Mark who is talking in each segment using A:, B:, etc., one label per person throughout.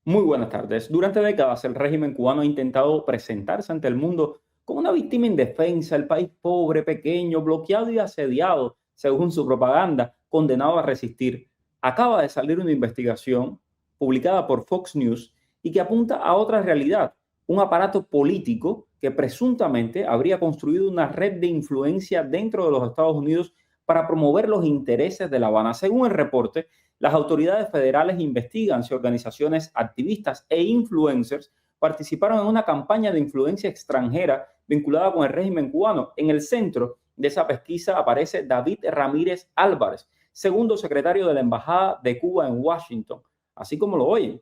A: Muy buenas tardes. Durante décadas, el régimen cubano ha intentado presentarse ante el mundo como una víctima indefensa, el país pobre, pequeño, bloqueado y asediado, según su propaganda, condenado a resistir. Acaba de salir una investigación publicada por Fox News y que apunta a otra realidad, un aparato político que presuntamente habría construido una red de influencia dentro de los Estados Unidos para promover los intereses de La Habana. Según el reporte, las autoridades federales investigan si organizaciones activistas e influencers participaron en una campaña de influencia extranjera vinculada con el régimen cubano. En el centro de esa pesquisa aparece David Ramírez Álvarez, segundo secretario de la Embajada de Cuba en Washington, así como lo oyen.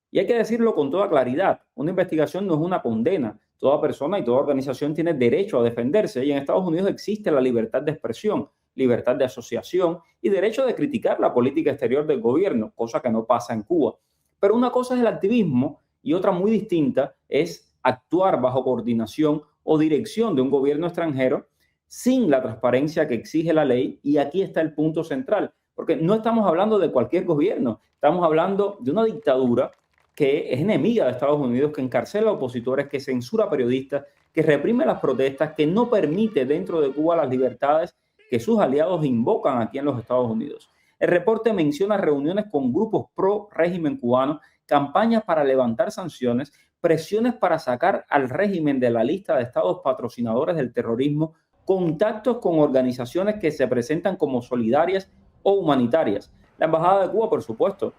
A: Y hay que decirlo con toda claridad, una investigación no es una condena. Toda persona y toda organización tiene derecho a defenderse y en Estados Unidos existe la libertad de expresión, libertad de asociación y derecho de criticar la política exterior del gobierno, cosa que no pasa en Cuba. Pero una cosa es el activismo y otra muy distinta es actuar bajo coordinación o dirección de un gobierno extranjero sin la transparencia que exige la ley. Y aquí está el punto central, porque no estamos hablando de cualquier gobierno, estamos hablando de una dictadura que es enemiga de Estados Unidos, que encarcela a opositores, que censura periodistas, que reprime las protestas, que no permite dentro de Cuba las libertades que sus aliados invocan aquí en los Estados Unidos. El reporte menciona reuniones con grupos pro régimen cubano, campañas para levantar sanciones, presiones para sacar al régimen de la lista de estados patrocinadores del terrorismo, contactos con organizaciones que se presentan como solidarias o humanitarias. La Embajada de Cuba, por supuesto,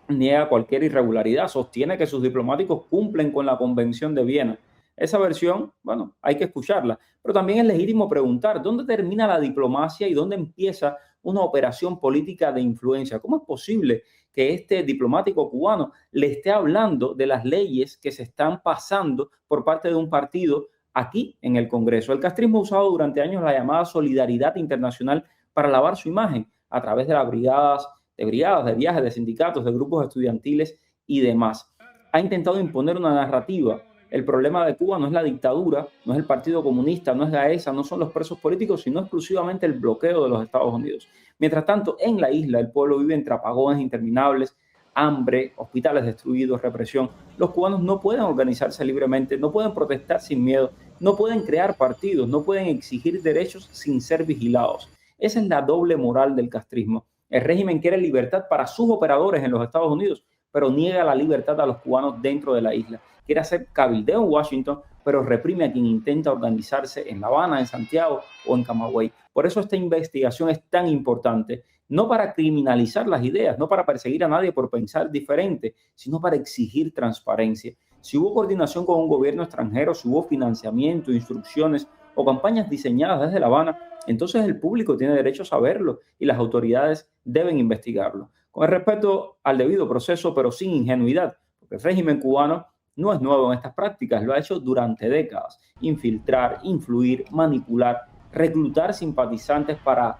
A: niega cualquier irregularidad, sostiene que sus diplomáticos cumplen con la Convención de Viena. Esa versión, bueno, hay que escucharla, pero también es legítimo preguntar dónde termina la diplomacia y dónde empieza una operación política de influencia. ¿Cómo es posible que este diplomático cubano le esté hablando de las leyes que se están pasando por parte de un partido aquí en el Congreso? El castrismo ha usado durante años la llamada solidaridad internacional para lavar su imagen a través de las brigadas, de viajes, de sindicatos, de grupos estudiantiles y demás. Ha intentado imponer una narrativa. El problema de Cuba no es la dictadura, no es el Partido Comunista, no es Gaesa, no son los presos políticos, sino exclusivamente el bloqueo de los Estados Unidos. Mientras tanto, en la isla el pueblo vive entre apagones interminables, hambre, hospitales destruidos, represión. Los cubanos no pueden organizarse libremente, no pueden protestar sin miedo, no pueden crear partidos, no pueden exigir derechos sin ser vigilados. Esa es la doble moral del castrismo. El régimen quiere libertad para sus operadores en los Estados Unidos, pero niega la libertad a los cubanos dentro de la isla. Quiere hacer cabildeo en Washington, pero reprime a quien intenta organizarse en La Habana, en Santiago o en Camagüey. Por eso esta investigación es tan importante, no para criminalizar las ideas, no para perseguir a nadie por pensar diferente, sino para exigir transparencia. Si hubo coordinación con un gobierno extranjero, si hubo financiamiento, instrucciones o campañas diseñadas desde La Habana, entonces el público tiene derecho a saberlo y las autoridades deben investigarlo. Con el respeto al debido proceso, pero sin ingenuidad, porque el régimen cubano no es nuevo en estas prácticas, lo ha hecho durante décadas. Infiltrar, influir, manipular, reclutar simpatizantes para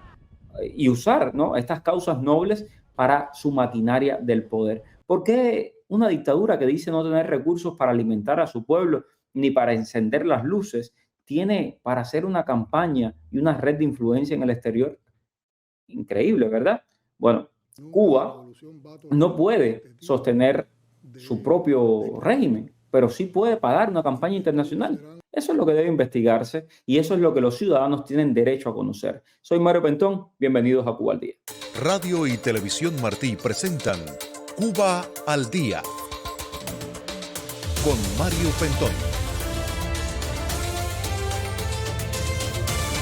A: y usar, ¿no?, estas causas nobles para su maquinaria del poder. ¿Por qué una dictadura que dice no tener recursos para alimentar a su pueblo ni para encender las luces tiene para hacer una campaña y una red de influencia en el exterior? Increíble, ¿verdad? Bueno, Cuba no puede sostener su propio régimen, pero sí puede pagar una campaña internacional. Eso es lo que debe investigarse y eso es lo que los ciudadanos tienen derecho a conocer. Soy Mario Pentón, bienvenidos a Cuba al Día.
B: Radio y Televisión Martí presentan Cuba al Día con Mario Pentón.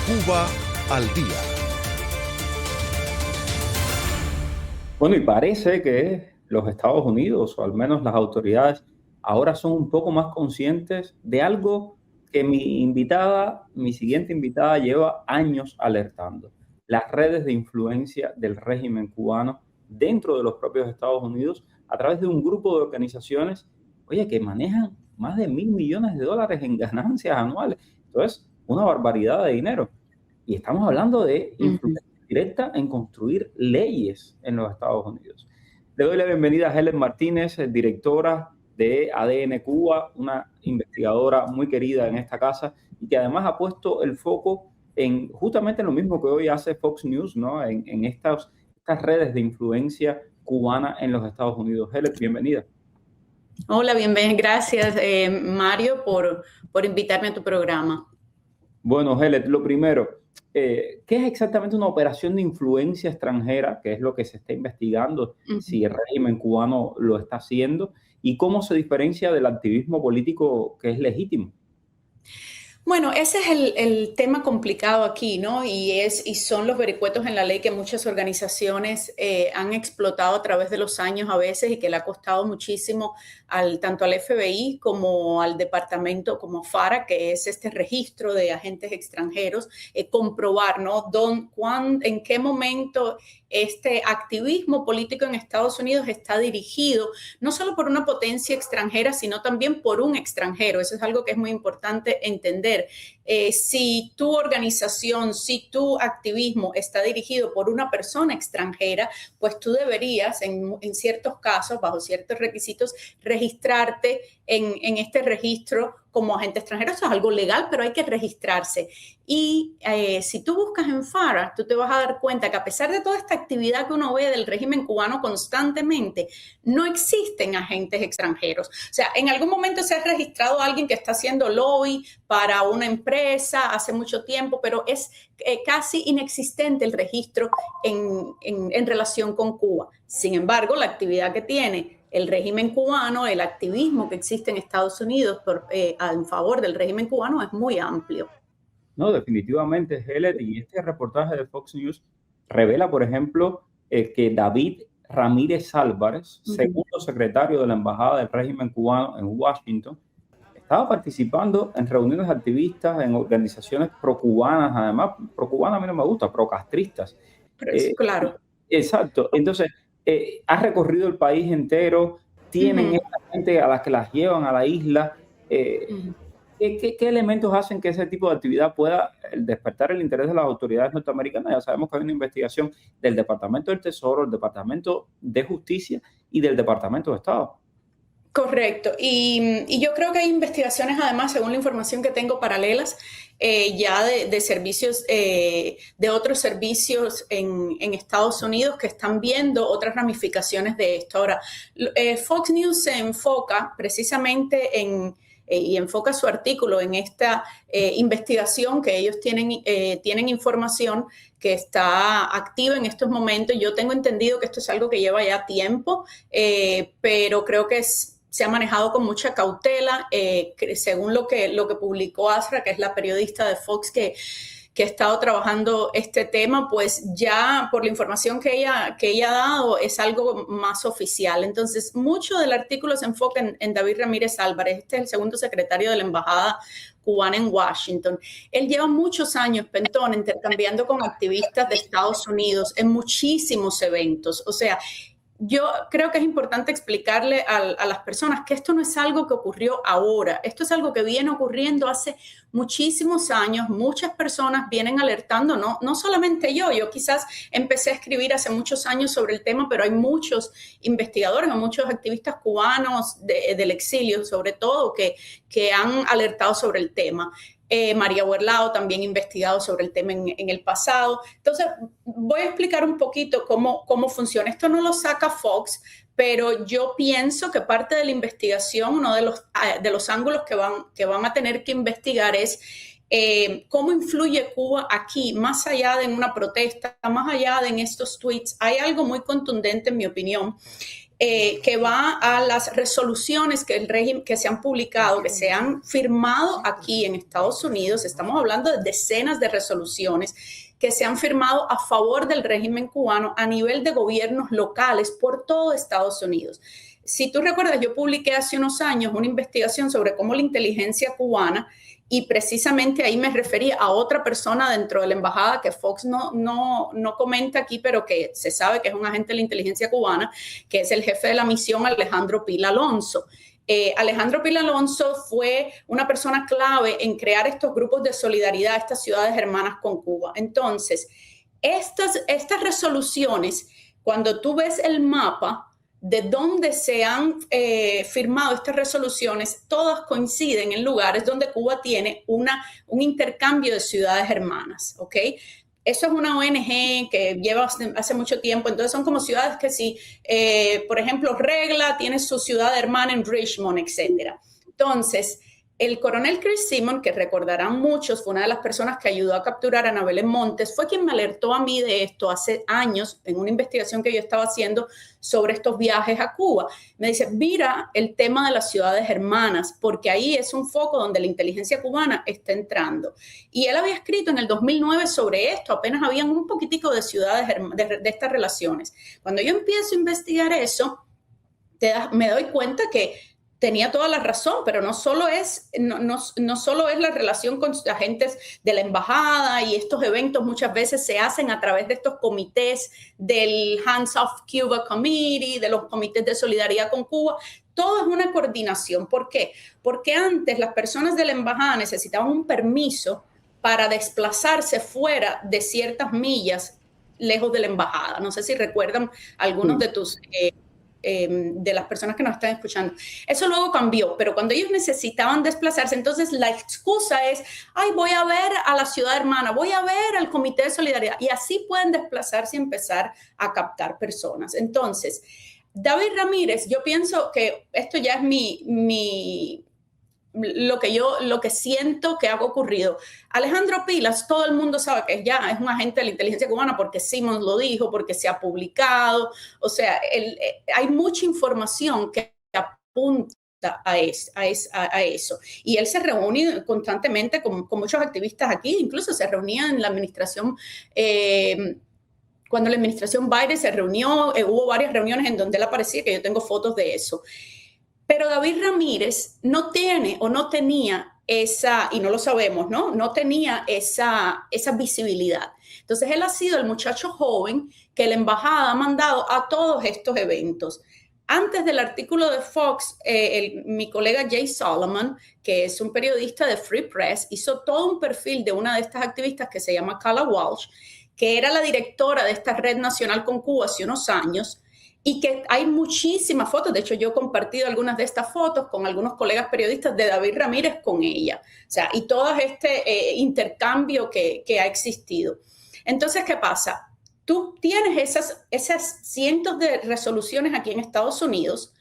B: Cuba al Día.
A: Bueno, y parece que los Estados Unidos, o al menos las autoridades, ahora son un poco más conscientes de algo que mi siguiente invitada, lleva años alertando. Las redes de influencia del régimen cubano dentro de los propios Estados Unidos a través de un grupo de organizaciones, oye, que manejan más de $1.000 millones en ganancias anuales. Entonces, una barbaridad de dinero. Y estamos hablando de influencia directa en construir leyes en los Estados Unidos. Le doy la bienvenida a Helen Martínez, directora de ADN Cuba, una investigadora muy querida en esta casa y que además ha puesto el foco en justamente lo mismo que hoy hace Fox News, ¿no?, en estas redes de influencia cubana en los Estados Unidos. Helen, bienvenida.
C: Hola, bienvenido. Gracias, Mario, por invitarme a tu programa.
A: Bueno, Helet, lo primero, ¿qué es exactamente una operación de influencia extranjera? ¿Qué es lo que se está investigando?
C: Ujú.
A: Si el régimen cubano lo está haciendo y cómo se diferencia del activismo político que es legítimo.
C: Bueno, ese es el tema complicado aquí, ¿no? Y son los vericuetos en la ley que muchas organizaciones han explotado a través de los años a veces y que le ha costado muchísimo tanto al FBI como al departamento, como FARA, que es este registro de agentes extranjeros, comprobar, ¿no? En qué momento este activismo político en Estados Unidos está dirigido no solo por una potencia extranjera, sino también por un extranjero. Eso es algo que es muy importante entender. Si tu organización, si tu activismo está dirigido por una persona extranjera, pues tú deberías, en ciertos casos, bajo ciertos requisitos, registrarte en este registro como agente extranjero. Eso es algo legal, pero hay que registrarse. Y si tú buscas en FARA, tú te vas a dar cuenta que a pesar de toda esta actividad que uno ve del régimen cubano constantemente, no existen agentes extranjeros. O sea, en algún momento se ha registrado a alguien que está haciendo lobby para una empresa hace mucho tiempo, pero es casi inexistente el registro en relación con Cuba. Sin embargo, la actividad que tiene el régimen cubano, el activismo que existe en Estados Unidos en favor del régimen cubano es muy amplio.
A: No, definitivamente, Helet, y este reportaje de Fox News revela, por ejemplo, que David Ramírez Álvarez,
C: Uh -huh.
A: segundo secretario de la Embajada del régimen cubano en Washington, estaba participando en reuniones activistas, en organizaciones pro-cubanas, además, pro-cubanas a mí no me gusta, pro-castristas. Eh,
C: Claro.
A: exacto, entonces, ha recorrido el país entero,
C: Uh
A: tienen
C: -huh.
A: esta gente a las que las llevan a la isla.
C: Uh -huh.
A: ¿Qué elementos hacen que ese tipo de actividad pueda despertar el interés de las autoridades norteamericanas? Ya sabemos que hay una investigación del Departamento del Tesoro, el Departamento de Justicia y del Departamento de Estado.
C: Correcto. Y yo creo que hay investigaciones, además, según la información que tengo, paralelas ya de servicios, de otros servicios en Estados Unidos que están viendo otras ramificaciones de esto. Ahora, Fox News se enfoca precisamente y enfoca su artículo en esta investigación que ellos tienen información que está activa en estos momentos. Yo tengo entendido que esto es algo que lleva ya tiempo, pero creo que se ha manejado con mucha cautela, según lo que publicó Asra, que es la periodista de Fox que ha estado trabajando este tema, pues ya por la información que ella ha dado es algo más oficial. Entonces, mucho del artículo se enfoca en David Ramírez Álvarez. Este es el segundo secretario de la Embajada cubana en Washington. Él lleva muchos años, Pentón, intercambiando con activistas de Estados Unidos en muchísimos eventos. O sea, yo creo que es importante explicarle a las personas que esto no es algo que ocurrió ahora, esto es algo que viene ocurriendo hace muchísimos años. Muchas personas vienen alertando, no solamente yo quizás empecé a escribir hace muchos años sobre el tema, pero hay muchos investigadores o muchos activistas cubanos del exilio, sobre todo, que han alertado sobre el tema. María Huerlao también ha investigado sobre el tema en el pasado. Entonces, voy a explicar un poquito cómo funciona. Esto no lo saca Fox, pero yo pienso que parte de la investigación, uno de los ángulos que van a tener que investigar es cómo influye Cuba aquí, más allá de una protesta, más allá de en estos tweets. Hay algo muy contundente, en mi opinión, que va a las resoluciones que el régimen, que se han publicado, que se han firmado aquí en Estados Unidos. Estamos hablando de decenas de resoluciones que se han firmado a favor del régimen cubano a nivel de gobiernos locales por todo Estados Unidos. Si tú recuerdas, yo publiqué hace unos años una investigación sobre cómo la inteligencia cubana, y precisamente ahí me refería a otra persona dentro de la embajada que Fox no comenta aquí, pero que se sabe que es un agente de la inteligencia cubana, que es el jefe de la misión, Alejandro Pil Alonso. Alejandro Pil Alonso fue una persona clave en crear estos grupos de solidaridad, estas ciudades hermanas con Cuba. Entonces, estas resoluciones, cuando tú ves el mapa de dónde se han firmado estas resoluciones, todas coinciden en lugares donde Cuba tiene un intercambio de ciudades hermanas, ¿ok? Eso es una ONG que lleva hace mucho tiempo, entonces son como ciudades que si, por ejemplo, Regla tiene su ciudad hermana en Richmond, etc. Entonces, el coronel Chris Simon, que recordarán muchos, fue una de las personas que ayudó a capturar a Ana Belén Montes, fue quien me alertó a mí de esto hace años en una investigación que yo estaba haciendo sobre estos viajes a Cuba. Me dice, mira el tema de las ciudades hermanas, porque ahí es un foco donde la inteligencia cubana está entrando. Y él había escrito en el 2009 sobre esto, apenas habían un poquitico de ciudades de estas relaciones. Cuando yo empiezo a investigar eso, me doy cuenta que tenía toda la razón, pero no solo es la relación con agentes de la embajada, y estos eventos muchas veces se hacen a través de estos comités del Hands Off Cuba Committee, de los comités de solidaridad con Cuba. Todo es una coordinación. ¿Por qué? Porque antes las personas de la embajada necesitaban un permiso para desplazarse fuera de ciertas millas lejos de la embajada. No sé si recuerdan algunos de tus... de las personas que nos están escuchando. Eso luego cambió, pero cuando ellos necesitaban desplazarse, entonces la excusa es, ay, voy a ver a la ciudad hermana, voy a ver al comité de solidaridad, y así pueden desplazarse y empezar a captar personas. Entonces, David Ramírez, yo pienso que esto ya es lo que siento que ha ocurrido. Alejandro Pilas, todo el mundo sabe que ya es un agente de la inteligencia cubana porque Simons lo dijo, porque se ha publicado. O sea, hay mucha información que apunta a eso. Y él se reúne constantemente con muchos activistas aquí, incluso se reunía en la administración... cuando la administración Biden se reunió, hubo varias reuniones en donde él aparecía, que yo tengo fotos de eso. Pero David Ramírez no tiene o no tenía esa, y no lo sabemos, no tenía esa visibilidad. Entonces él ha sido el muchacho joven que la embajada ha mandado a todos estos eventos. Antes del artículo de Fox, mi colega Jay Solomon, que es un periodista de Free Press, hizo todo un perfil de una de estas activistas que se llama Carla Walsh, que era la directora de esta Red Nacional con Cuba hace unos años, y que hay muchísimas fotos. De hecho, yo he compartido algunas de estas fotos con algunos colegas periodistas de David Ramírez con ella. O sea, y todo este intercambio que ha existido. Entonces, ¿qué pasa? Tú tienes esas cientos de resoluciones aquí en Estados Unidos.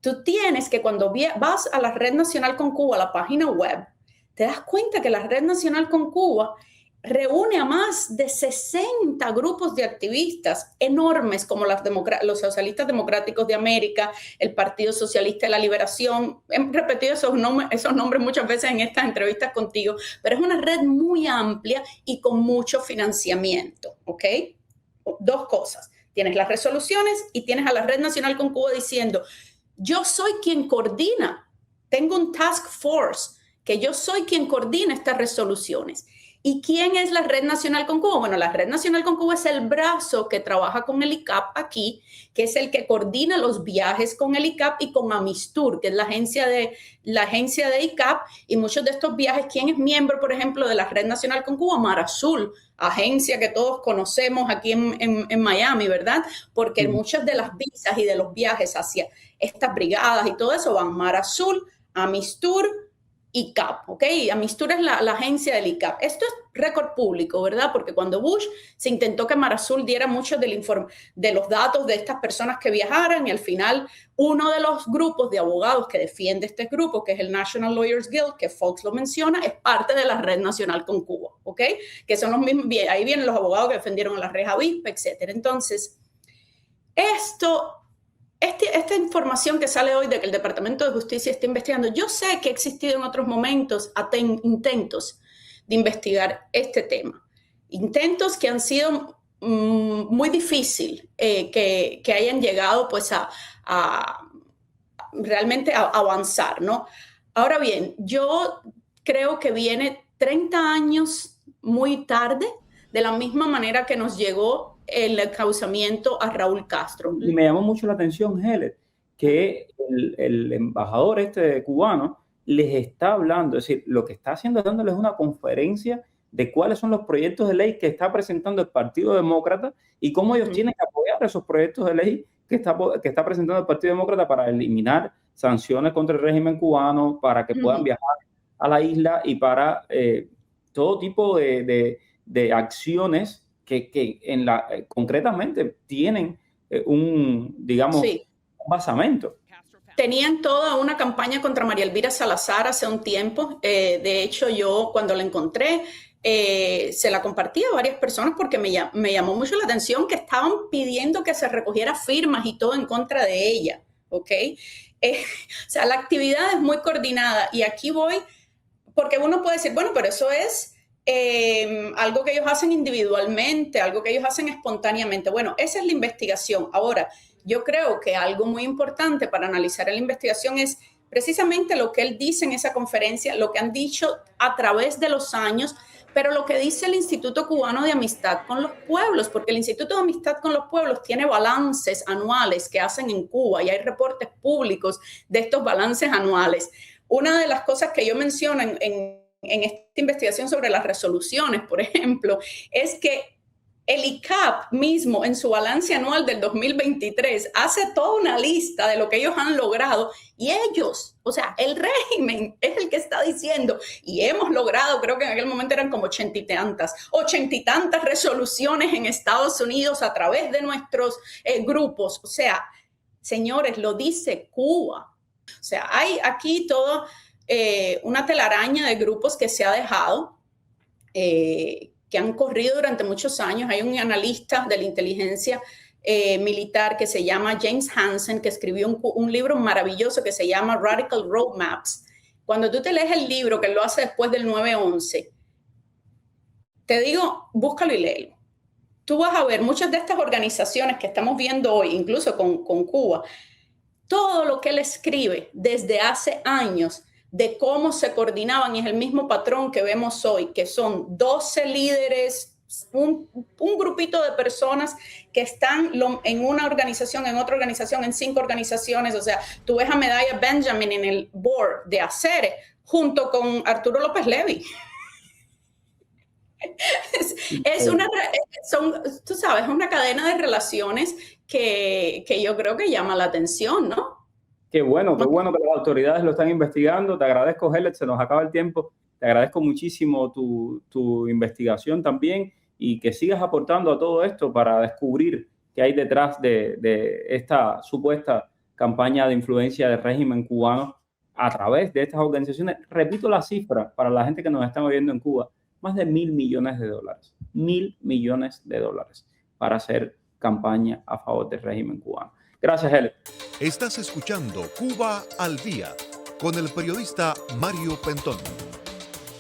C: Tú tienes que cuando vas a la Red Nacional con Cuba, a la página web, te das cuenta que la Red Nacional con Cuba reúne a más de 60 grupos de activistas enormes como los Socialistas Democráticos de América, el Partido Socialista de la Liberación. He repetido esos nombres muchas veces en estas entrevistas contigo, pero es una red muy amplia y con mucho financiamiento, ¿ok? Dos cosas. Tienes las resoluciones y tienes a la Red Nacional con Cuba diciendo, yo soy quien coordina, tengo un task force, que yo soy quien coordina estas resoluciones. ¿Y quién es la Red Nacional con Cuba? Bueno, la Red Nacional con Cuba es el brazo que trabaja con el ICAP aquí, que es el que coordina los viajes con el ICAP y con Amistur, que es la agencia de ICAP, y muchos de estos viajes, ¿quién es miembro, por ejemplo, de la Red Nacional con Cuba? Mar Azul, agencia que todos conocemos aquí en Miami, ¿verdad? Porque muchas de las visas y de los viajes hacia estas brigadas y todo eso van Mar Azul, Amistur, ICAP, ¿ok? Amistur es la agencia del ICAP. Esto es récord público, ¿verdad? Porque cuando Bush se intentó que Mar Azul diera muchos de los datos de estas personas que viajaran, y al final uno de los grupos de abogados que defiende este grupo, que es el National Lawyers Guild, que Fox lo menciona, es parte de la Red Nacional con Cuba, ¿ok? Que son los mismos, ahí vienen los abogados que defendieron a la Reja Avispa, etc. Entonces, esta información que sale hoy de que el Departamento de Justicia está investigando, yo sé que ha existido en otros momentos intentos de investigar este tema. Intentos que han sido muy difícil que hayan llegado pues realmente a avanzar, ¿no? Ahora bien, yo creo que viene 30 años muy tarde, de la misma manera que nos llegó el encauzamiento a Raúl Castro.
A: Y me llamó mucho la atención, Helen, que el embajador cubano les está hablando, es decir, lo que está haciendo es dándoles una conferencia de cuáles son los proyectos de ley que está presentando el Partido Demócrata y cómo ellos tienen que apoyar esos proyectos de ley que está presentando el Partido Demócrata para eliminar sanciones contra el régimen cubano, para que puedan viajar a la isla y para todo tipo de de acciones que concretamente tienen digamos,
C: Sí.
A: un basamento.
C: Tenían toda una campaña contra María Elvira Salazar hace un tiempo. De hecho, yo cuando la encontré, se la compartí a varias personas porque me llamó mucho la atención que estaban pidiendo que se recogiera firmas y todo en contra de ella, ¿ok? O sea, la actividad es muy coordinada y aquí voy, porque uno puede decir, bueno, pero eso es algo que ellos hacen individualmente, algo que ellos hacen espontáneamente. Bueno, esa es la investigación. Ahora, yo creo que algo muy importante para analizar la investigación es precisamente lo que él dice en esa conferencia, lo que han dicho a través de los años, pero lo que dice el Instituto Cubano de Amistad con los Pueblos, porque el Instituto de Amistad con los Pueblos tiene balances anuales que hacen en Cuba y hay reportes públicos de estos balances anuales. Una de las cosas que yo menciono en esta investigación sobre las resoluciones, por ejemplo, es que el ICAP mismo en su balance anual del 2023 hace toda una lista de lo que ellos han logrado y ellos, o sea, el régimen es el que está diciendo y hemos logrado, creo que en aquel momento eran como 80 y tantas resoluciones en Estados Unidos a través de nuestros grupos. O sea, señores, lo dice Cuba. O sea, hay aquí toda una telaraña de grupos que se ha dejado, que han corrido durante muchos años. Hay un analista de la inteligencia militar que se llama James Hansen, que escribió un libro maravilloso que se llama Radical Roadmaps. Cuando tú te lees el libro, que lo hace después del 9/11, te digo, búscalo y léelo. Tú vas a ver muchas de estas organizaciones que estamos viendo hoy, incluso con Cuba, todo lo que él escribe desde hace años de cómo se coordinaban y es el mismo patrón que vemos hoy, que son 12 líderes, un grupito de personas que están en una organización, en otra organización, en 5 organizaciones. O sea, tú ves a Medalla Benjamin en el board de ACERE junto con Arturo López Levy. Tú sabes, una cadena de relaciones que yo creo que llama la atención, ¿no?
A: Qué bueno que las autoridades lo están investigando. Te agradezco, Helen, se nos acaba el tiempo. Te agradezco muchísimo tu investigación también y que sigas aportando a todo esto para descubrir qué hay detrás de esta supuesta campaña de influencia del régimen cubano a través de estas organizaciones. Repito la cifra para la gente que nos está viendo en Cuba, más de $1.000 millones. $1.000 millones para hacer campaña a favor del régimen cubano. Gracias, Helen.
B: Estás escuchando Cuba al Día con el periodista Mario Pentón.